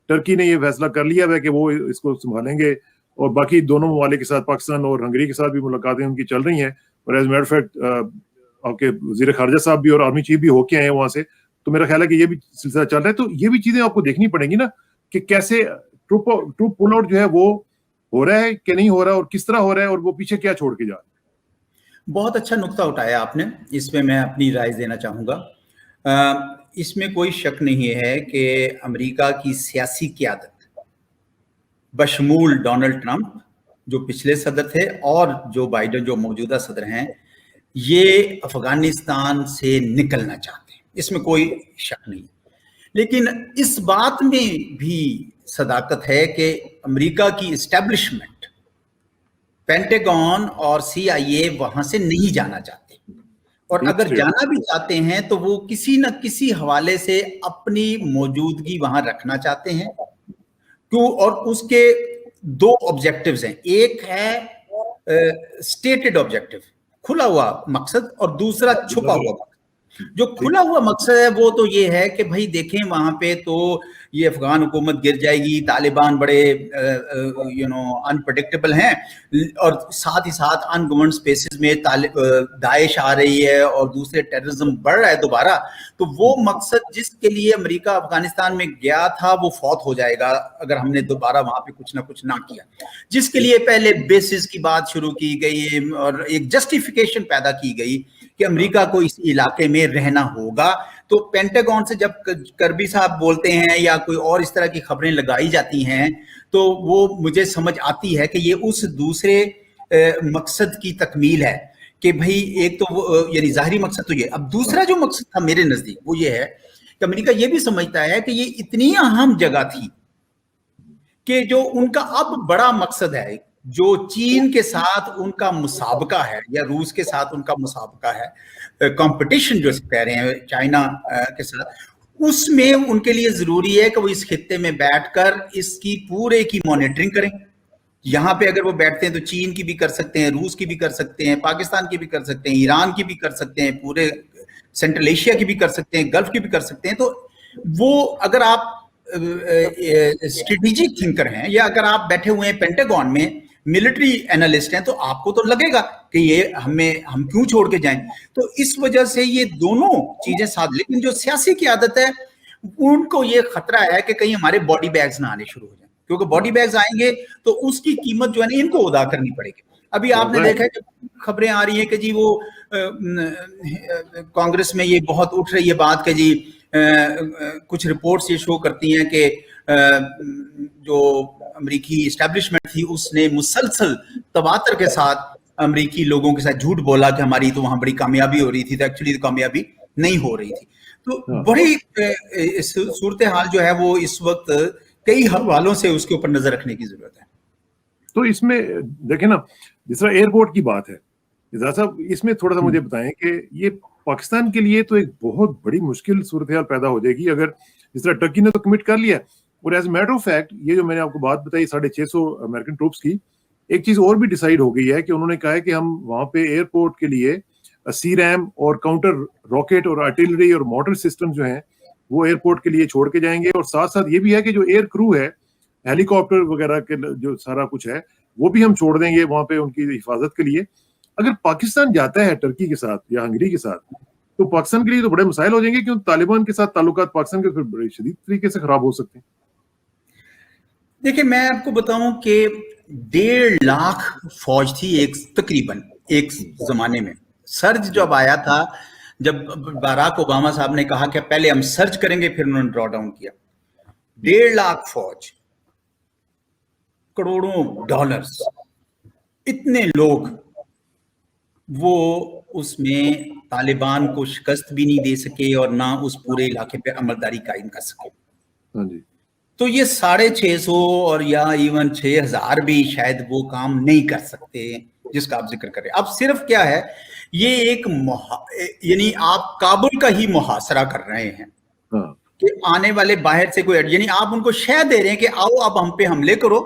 टर्की ने ये फैसला कर लिया है कि वो इसको संभालेंगे, और बाकी दोनों ममालिक के साथ, पाकिस्तान और हंगरी के साथ भी मुलाकातें उनकी चल रही हैं। और एज मैटर फैक्ट आपके वजीर खारजा साहब भी और आर्मी चीफ भी होके आए हैं वहां से, तो मेरा ख्याल है कि ये भी सिलसिला चल रहा है। तो ये भी चीजें आपको देखनी पड़ेंगी ना कि कैसे ट्रूप पुल आउट जो है वो हो रहा है कि नहीं हो रहा, और किस तरह हो रहा है, और वो पीछे क्या छोड़ के जा रहा है। बहुत अच्छा नुक्ता उठाया आपने, इसमें मैं अपनी राय देना चाहूँगा। इसमें कोई शक नहीं है कि अमेरिका की सियासी क़यादत बशमूल डोनाल्ड ट्रंप जो पिछले सदर थे और जो बाइडेन जो मौजूदा सदर हैं, ये अफगानिस्तान से निकलना चाहते हैं, इसमें कोई शक नहीं। लेकिन इस बात में भी सदाकत है कि अमेरिका की इस्टेब्लिशमेंट, पेंटागन और CIA वहां से नहीं जाना चाहते, और अगर जाना भी चाहते हैं तो वो किसी न किसी हवाले से अपनी मौजूदगी वहां रखना चाहते हैं। क्यों? और उसके 2 ऑब्जेक्टिव्स हैं। एक है स्टेटेड ऑब्जेक्टिव खुला हुआ मकसद और दूसरा छुपा हुआ मकसद। जो खुला हुआ मकसद है वो तो ये है कि भाई देखें वहां पे तो ये अफगान हुकूमत गिर जाएगी, तालिबान बड़े अनप्रडिक्टेबल हैं, और साथ ही साथ अनगवर्नड स्पेसेस में दाइश आ रही है और दूसरे टेररिज्म बढ़ रहा है दोबारा। तो वो मकसद जिसके लिए अमेरिका अफगानिस्तान में गया था वो फौत हो जाएगा अगर हमने दोबारा वहां पे कुछ ना कुछ ना किया। जिसके लिए पहले बेसिस की बात शुरू की गई और एक जस्टिफिकेशन पैदा की गई कि अमेरिका को इस इलाके में रहना होगा। तो पेंटागन से जब करबी साहब बोलते हैं या कोई और इस तरह की खबरें लगाई जाती हैं तो वो मुझे समझ आती है कि ये उस दूसरे मकसद की तकमील है कि भाई एक तो यानी ज़ाहिरी मकसद तो ये, अब दूसरा जो मकसद था मेरे नज़दीक वो ये है कि अमेरिका ये भी समझता है कि ये इतनी अहम जगह थी कि जो उनका अब बड़ा मकसद है, जो चीन के साथ उनका मुसाबका है या रूस के साथ उनका मुसाबका है, कंपटीशन जो कह रहे हैं चाइना के साथ, उसमें उनके लिए जरूरी है कि वो इस खित्ते में बैठकर इसकी पूरे की मॉनिटरिंग करें। यहाँ पे अगर वो बैठते हैं तो चीन की भी कर सकते हैं, रूस की भी कर सकते हैं, पाकिस्तान की भी कर सकते हैं, ईरान की भी कर सकते हैं, पूरे सेंट्रल एशिया की भी कर सकते हैं, गल्फ की भी कर सकते हैं। तो वो अगर आप स्ट्रेटेजिक थिंकर हैं या अगर आप बैठे हुए हैं पेंटागन में मिलिट्री एनालिस्ट हैं तो आपको तो लगेगा कि ये हम क्यों छोड़ के जाएं। तो इस वजह से ये दोनों चीजें साथ, लेकिन जो सियासी की आदत है उनको ये खतरा है कि कहीं हमारे बॉडी बैग्स ना आने शुरू हो जाए, क्योंकि बॉडी बैग्स आएंगे तो उसकी कीमत जो है ना इनको अदा करनी पड़ेगी। अभी आपने देखा है कि खबरें आ रही है कि जी वो कांग्रेस में ये बहुत उठ रही है बात कि जी कुछ रिपोर्ट्स ये शो करती हैं कि जो अमेरिकी एस्टैब्लिशमेंट थी उसने मुसलसल तवातर के साथ अमेरिकी लोगों के साथ झूठ बोला कि हमारी तो वहां बड़ी कामयाबी हो रही थी, तो एक्चुअली तो कामयाबी नहीं हो रही थी। तो बड़ी सूरत हाल जो है वो इस वक्त कई हवालों से उसके ऊपर नजर रखने की जरूरत है। तो इसमें देखें ना, जिस तरह एयरपोर्ट की बात है, साहब इसमें थोड़ा सा मुझे बताएं कि ये पाकिस्तान के लिए तो एक बहुत बड़ी मुश्किल सूरत हाल पैदा हो जाएगी अगर जिस तरह टर्की ने तो कमिट कर लिया, और एज मैटर ऑफ फैक्ट ये जो मैंने आपको बात बताई 650 अमेरिकन ट्रूप्स की, एक चीज और भी डिसाइड हो गई है कि उन्होंने कहा है कि हम वहां पे एयरपोर्ट के लिए सी रैम और काउंटर रॉकेट और आर्टिलरी और मोटर सिस्टम जो हैं वो एयरपोर्ट के लिए छोड़ के जाएंगे। और साथ साथ ये भी है कि जो एयर क्रू है, हेलीकॉप्टर वगैरह के जो सारा कुछ है वो भी हम छोड़ देंगे वहां पे उनकी हिफाजत के लिए। अगर पाकिस्तान जाता है टर्की के साथ या हंगरी के साथ तो पाकिस्तान के लिए तो बड़े मसाइल हो जाएंगे, क्योंकि तालिबान के साथ ताल्लुकात पाकिस्तान के फिर बड़े शदीद तरीके से खराब हो सकते हैं। देखिए मैं आपको बताऊं कि 1.5 लाख फौज थी एक तकरीबन एक जमाने में। सर्ज जब आया था, जब बाराक ओबामा साहब ने कहा कि पहले हम सर्च करेंगे फिर उन्होंने ड्रॉ डाउन किया, 1.5 लाख फौज, करोड़ों डॉलर्स, इतने लोग, वो उसमें तालिबान को शिकस्त भी नहीं दे सके और ना उस पूरे इलाके पे अमलदारी कायम कर सके। हाँ जी। तो ये 650 और या इवन 6000 भी शायद वो काम नहीं कर सकते जिसका आप जिक्र कर रहे हैं। अब सिर्फ क्या है, ये एक यानी आप काबुल का ही मुहासरा कर रहे हैं कि आने वाले बाहर से कोई, यानी आप उनको शह दे रहे हैं कि आओ अब हम पे हमले करो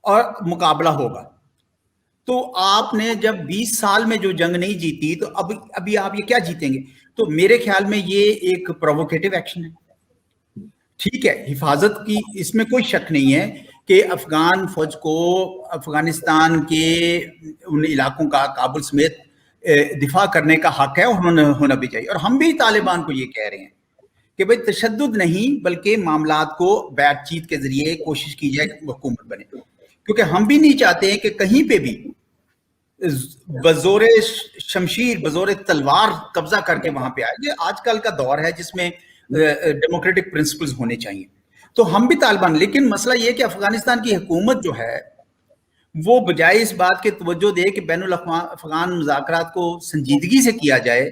और मुकाबला होगा। तो आपने जब 20 साल में जो जंग नहीं जीती तो अभी आप ये क्या जीतेंगे? तो मेरे ख्याल में ये एक प्रोवोकेटिव एक्शन है। ठीक है, हिफाजत की इसमें कोई शक नहीं है कि अफगान फौज को अफगानिस्तान के उन इलाकों का काबुल समेत दिफा करने का हक है और उन्होंने होना भी चाहिए। और हम भी तालिबान को ये कह रहे हैं कि भाई तशद्दुद नहीं बल्कि मामलात को बातचीत के जरिए कोशिश की जाए कि हुकूमत बने, क्योंकि हम भी नहीं चाहते हैं कि कहीं पे भी बजोरे शमशीर बजोरे तलवार कब्जा करके वहां पे आए। ये आजकल का दौर है जिसमें डेमोक्रेटिक प्रिंसिपल्स होने चाहिए। तो हम भी तालिबान, लेकिन मसला ये कि अफगानिस्तान की हुकूमत जो है वो बजाय इस बात के तवज्जो दे कि बैनुल अफगान मुज़ाकरात को संजीदगी से किया जाए,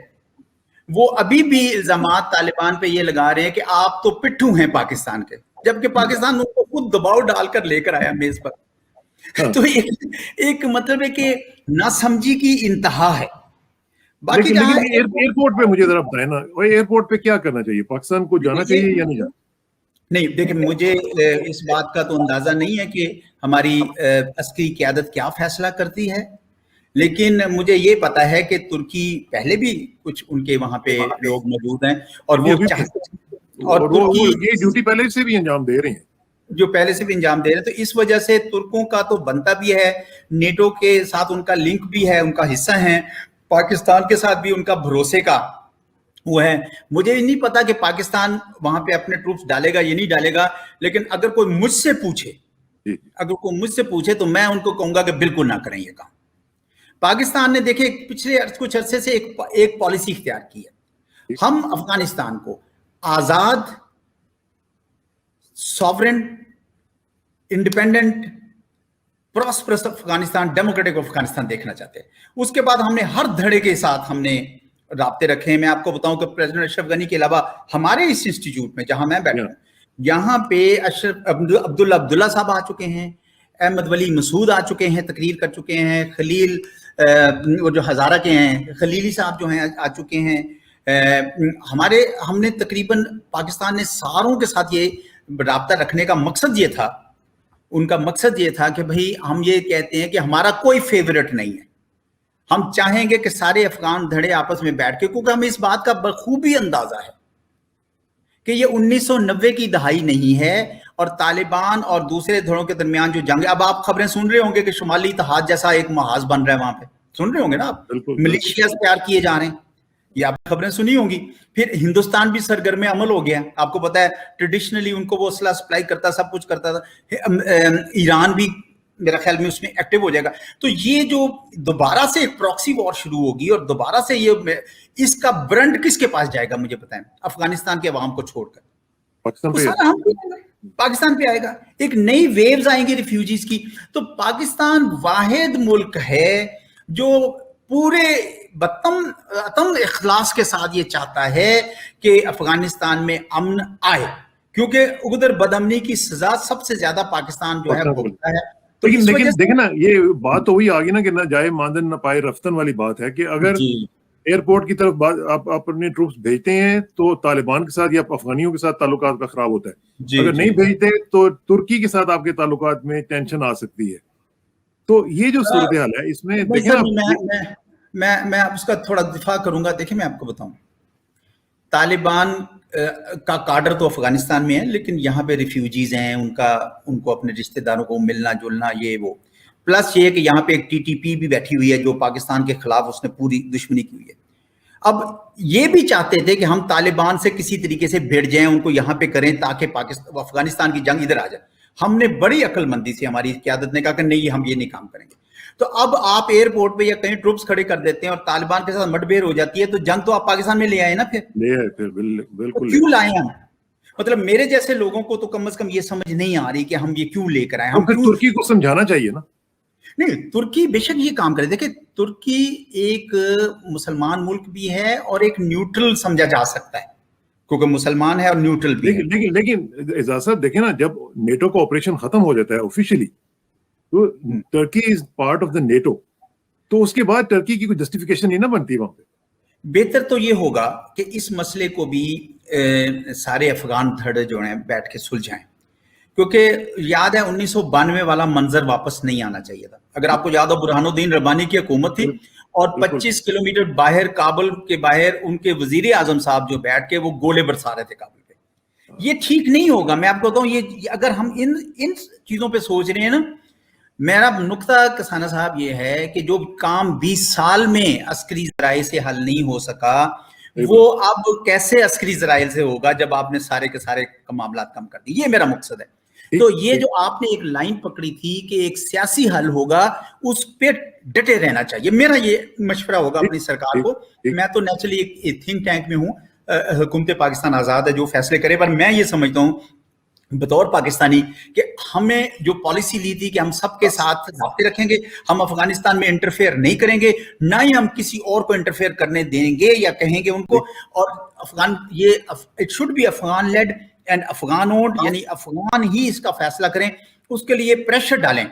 वो अभी भी इल्जामात तालिबान पे ये लगा रहे हैं कि आप तो पिट्ठू हैं पाकिस्तान के, जबकि पाकिस्तान उनको खुद दबाव डालकर लेकर आया मेज पर। तो एक मतलब है कि नासमझी की इंतहा है। बाकी लेकिन एयरपोर्ट पे मुझे जरा बताएं ना, एयरपोर्ट पे क्या करना चाहिए, पाकिस्तान को जाना चाहिए या नहीं जाना? नहीं, देखिए मुझे इस बात का तो अंदाजा नहीं है कि हमारी अस्करी क़यादत क्या फैसला करती है, लेकिन मुझे ये पता है कि तुर्की पहले भी कुछ उनके वहां पे लोग मौजूद हैं और वो चाहते हैं, और वो ये ड्यूटी पहले से भी अंजाम दे रहे हैं, जो पहले से भी अंजाम दे रहे हैं। तो इस वजह से तुर्कों का तो बनता भी है, नेटो के साथ उनका लिंक भी है, उनका हिस्सा है, पाकिस्तान के साथ भी उनका भरोसे का वो है। मुझे नहीं पता कि पाकिस्तान वहां पे अपने ट्रूप्स डालेगा या नहीं डालेगा, लेकिन अगर कोई मुझसे पूछे तो मैं उनको कहूंगा कि बिल्कुल ना करें ये काम। पाकिस्तान ने देखे पिछले कुछ अरसे से एक पॉलिसी इख्तियार की है, हम अफगानिस्तान को आजाद, sovereign, independent, prosperous Afghanistan, democratic Afghanistan देखना चाहते हैं। उसके बाद हमने हर धड़े के साथ हमने राब्ते रखे हैं। मैं आपको बताऊं कि प्रेसिडेंट अशरफ गनी के अलावा हमारे इस इंस्टीट्यूट में जहां मैं बैठा हूं, यहाँ पे अब्दुल्ला साहब आ चुके हैं, अहमद वली मसूद आ चुके हैं, तकरीर कर चुके हैं, खलील वो जो हजारा के हैं, खलीली साहब जो हैं आ चुके हैं। हमने तकरीबन पाकिस्तान ने सारों के साथ ये राब्ता रखने का मकसद ये था, उनका मकसद ये था कि भाई हम ये कहते हैं कि हमारा कोई फेवरेट नहीं है, हम चाहेंगे कि सारे अफगान धड़े आपस में बैठ के, क्योंकि हमें इस बात का बखूबी अंदाजा है कि ये 1990 की दहाई नहीं है और तालिबान और दूसरे धड़ों के दरमियान जो जंग, अब आप खबरें सुन रहे होंगे कि शुमाली इत्तेहाद जैसा एक महाज बन रहा है वहां पे, सुन रहे होंगे ना आप, मिलिशिया तैयार किए जा रहे हैं, ये आप खबरें सुनी होंगी। फिर हिंदुस्तान भी सरगर्म अमल हो गया, आपको पता है ट्रेडिशनली उनको वो असला सप्लाई करता, सब कुछ करता था। ईरान भी मेरा ख्याल में उसमें एक्टिव हो जाएगा। तो ये जो दोबारा से एक प्रॉक्सी वॉर शुरू होगी और दोबारा से ये, इसका ब्रंट किसके पास जाएगा मुझे पता है, अफगानिस्तान के अवाम को छोड़कर पाकिस्तान पे आएगा। एक नई वेव्स आएंगी रिफ्यूजीज की। तो पाकिस्तान वाहिद मुल्क है जो पूरे अतम इखलास के साथ ये चाहता है कि अफगानिस्तान में अमन आए, क्योंकि उधर बदअमनी की सजा सबसे ज्यादा पाकिस्तान जो है भुगतता है। तो लेकिन देखे ना, ये बात तो वही आ गई ना कि ना जाए मानदन ना पाए रफ्तन वाली बात है कि अगर एयरपोर्ट की तरफ आप अपने ट्रूप्स भेजते हैं तो तालिबान के साथ या अफगानियों के साथ ताल्लुकात का खराब होता है, अगर नहीं भेजते तो तुर्की के साथ आपके ताल्लुकात में टेंशन आ सकती है। तो ये जो सूरत हाल है इसमें देखिए, मैं उसका थोड़ा दिफा करूंगा। देखिए मैं आपको बताऊं, तालिबान का काडर तो अफगानिस्तान में है, लेकिन यहाँ पे रिफ्यूजीज हैं, उनको अपने रिश्तेदारों को मिलना जुलना ये वो, प्लस ये कि यहाँ पे एक टीटीपी भी बैठी हुई है जो पाकिस्तान के खिलाफ उसने पूरी दुश्मनी की हुई है। अब ये भी चाहते थे कि हम तालिबान से किसी तरीके से भिड़ जाएं, उनको यहाँ पे करें ताकि पाकिस्तान अफगानिस्तान की जंग इधर आ जाए। हमने बड़ी अक्लमंदी से, हमारी क़यादत ने कहा कि नहीं हम ये नहीं काम करेंगे। तो अब आप एयरपोर्ट पे या कहीं ट्रूप्स खड़े कर देते हैं और तालिबान के साथ मुठभेड़ हो जाती है, तो जंग तो आप पाकिस्तान में ले आए ना, फिर बिल्कुल क्यों लाए हम? मतलब मेरे जैसे लोगों को तो कम से कम ये समझ नहीं आ रही कि हम ये क्यों लेकर आए। हम तुर्की को समझाना चाहिए ना। नहीं, तुर्की बेशक ये काम करे। देखिए तुर्की एक मुसलमान मुल्क भी है और एक न्यूट्रल समझा जा सकता है, क्योंकि मुसलमान है और न्यूट्रल भी है। लेकिन एजाज साहब देखें ना, जब नेटो का ऑपरेशन खत्म हो जाता है ऑफिशियली, तो Turkey is part of the NATO, तो उसके बाद टर्की की कोई जस्टिफिकेशन नहीं ना बनती वहां पे। बेहतर तो ये होगा कि इस मसले को भी सारे अफगान धड़े जो हैं बैठ के सुलझाएं, क्योंकि याद है 1992 वाला मंजर वापस नहीं आना चाहिए था। अगर आपको याद हो, बुरहानुद्दीन रब्बानी की हुकूमत थी और 25 किलोमीटर बाहर, काबुल के बाहर, उनके वजीर आजम साहब जो बैठ के वो गोले बरसा रहे थे काबुल पे। ये ठीक नहीं होगा। मैं आपको बताऊं, ये अगर हम इन चीजों पे सोच रहे हैं ना, मेरा नुक्ता कसाना साहब ये है कि जो काम 20 साल में अस्करी जराए से हल नहीं हो सका, वो अब कैसे अस्करी जराइल से होगा जब आपने सारे के सारे मामला कम कर दिए। ये मेरा मकसद है। तो ये जो आपने एक लाइन पकड़ी थी कि एक सियासी हल होगा, उस पे डटे रहना चाहिए। मेरा ये मशवरा होगा अपनी सरकार को। मैं तो नेचुरली एक थिंक टैंक में हूँ, हुकूमत पाकिस्तान आजाद है, जो फैसले करे, पर मैं ये समझता हूँ बतौर पाकिस्तानी कि हमें जो पॉलिसी ली थी कि हम सबके साथ राब्ते रखेंगे, हम अफगानिस्तान में इंटरफेयर नहीं करेंगे, ना ही हम किसी और को इंटरफेयर करने देंगे या कहेंगे उनको। और अफगान, ये it should be Afghan led and Afghan owned, यानी अफगान ही इसका फैसला करें। उसके लिए प्रेशर डालें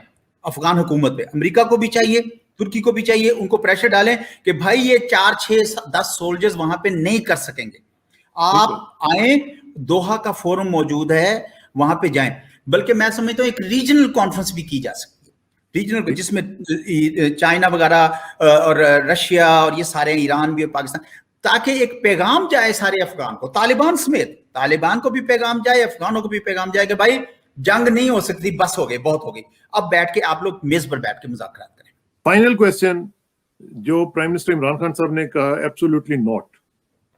अफगान हुकूमत पे, अमेरिका को भी चाहिए, तुर्की को भी चाहिए, उनको प्रेशर डालें कि भाई ये 4, 6, 10 सोल्जर्स वहां पे नहीं कर सकेंगे, आप आए, दोहा का फोरम मौजूद है, वहां पे जाएं। बल्कि मैं समझता हूं एक रीजनल कॉन्फ्रेंस भी की जा सकती है, रीजनल, जिसमें चाइना वगैरह और रशिया और ये सारे, ईरान भी और पाकिस्तान, ताकि एक पैगाम जाए सारे अफगान को, तालिबान समेत, तालिबान को भी पैगाम जाए, अफगानों को भी पैगाम जाए कि भाई जंग नहीं हो सकती, बस हो गई, बहुत हो गई, अब बैठ के आप लोग मेज पर बैठ के मुज़ाकरात करें। फाइनल क्वेश्चन, जो प्राइम मिनिस्टर इमरान खान साहब ने कहा एब्सोल्युटली नॉट,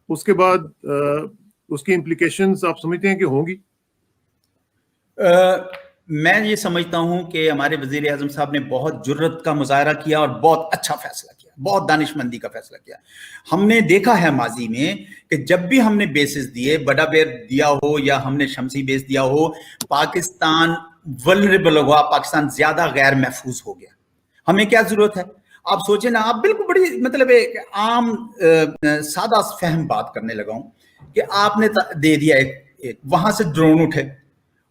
उसके बाद उसकी इम्प्लीकेशंस आप समझते हैं कि होंगी? मैं ये समझता हूं कि हमारे वजीर आजम साहब ने बहुत जुर्रत का मुजाहरा किया और बहुत अच्छा फैसला किया, बहुत दानिशमंदी का फैसला किया। हमने देखा है माजी में कि जब भी हमने बेसिस दिए, बड़ा बेर दिया हो या हमने शमसी बेस दिया हो, पाकिस्तान वल्नरेबल हुआ, पाकिस्तान ज्यादा गैर महफूज हो गया। हमें क्या जरूरत है? आप सोचें ना, आप बिल्कुल बड़ी मतलब एक आम सादा फहम बात करने लगा हूं कि आपने दे दिया एक वहां से ड्रोन उठे,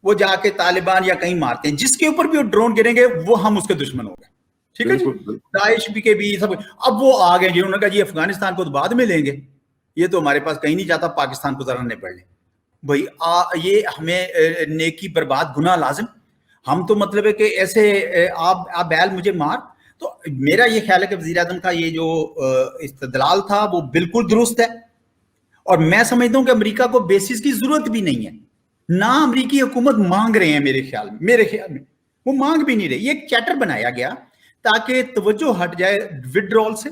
वो जाके तालिबान या कहीं मारते हैं, जिसके ऊपर भी वो ड्रोन गिरेंगे वो हम उसके दुश्मन हो गए, ठीक है जी, दाइश भी के भी सब। अब वो आ गए जी, उन्होंने कहा जी अफगानिस्तान को तो बाद में लेंगे, ये तो हमारे पास कहीं नहीं जाता, पाकिस्तान को जरा निपट लें। भाई ये हमें नेकी बर्बाद गुनाह लाजिम, हम तो मतलब है कि ऐसे आप बैल मुझे मार। तो मेरा ये ख्याल है कि वज़ीर आज़म का ये जो इस्तदलाल था वो बिल्कुल दुरुस्त है, और मैं समझता हूं कि अमेरिका को बेसिस की जरूरत भी नहीं है, ना अमेरिकी हुकूमत मांग रहे हैं, मेरे ख्याल में वो मांग भी नहीं रहे। ये एक चैटर बनाया गया ताकि तवज्जो हट जाए विड्रॉल से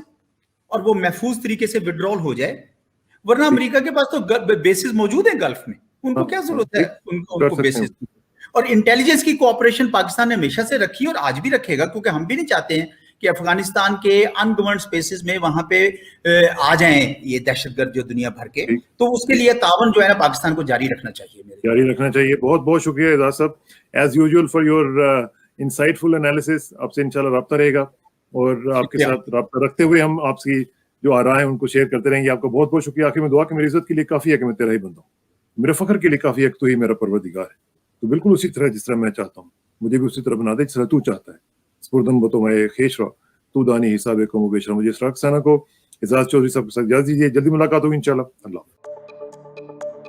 और वो महफूज तरीके से विड्रॉल हो जाए, वरना अमेरिका के पास तो बेसिस मौजूद है गल्फ में, उनको क्या जरूरत है उनको बेसिस। और इंटेलिजेंस की कोऑपरेशन पाकिस्तान ने हमेशा से रखी और आज भी रखेगा, क्योंकि हम भी नहीं चाहते हैं कि अफगानिस्तान के अनगवर्नड स्पेसेस में वहां पे आ जाएं ये दहशतगर्द जो दुनिया भर के। तो उसके लिए तावन जो है ना पाकिस्तान को जारी रखना चाहिए, जारी रखना चाहिए। बहुत बहुत शुक्रिया एजाज साहब, as usual for your insightful analysis. आपसे इंशाल्लाह राब्ता रहेगा और आपके साथ राब्ता रखते हुए हम आपकी जो आराह है उनको शेयर करते रहेंगे। आपका बहुत बहुत शुक्रिया। आखिर में दुआ कि मेरी इज्जत के लिए काफी है कि मैं तेरा ही बंदा हूँ, मेरे फख्र के लिए काफी है कि तू ही मेरा परवरदिगार है। तो बिल्कुल उसी तरह जिस तरह मैं चाहता हूँ मुझे भी उसी तरह बना दे जिस तरह तू चाहता है। स्पुरदन बतों खेश रहा तू दानी हिसाब को मुबेशरा। मुझे इशराक साना को एजाज चौधरी साहब के साथ इजाजत दीजिए। जल्दी मुलाकात होगी इंशाल्लाह। अल्लाह।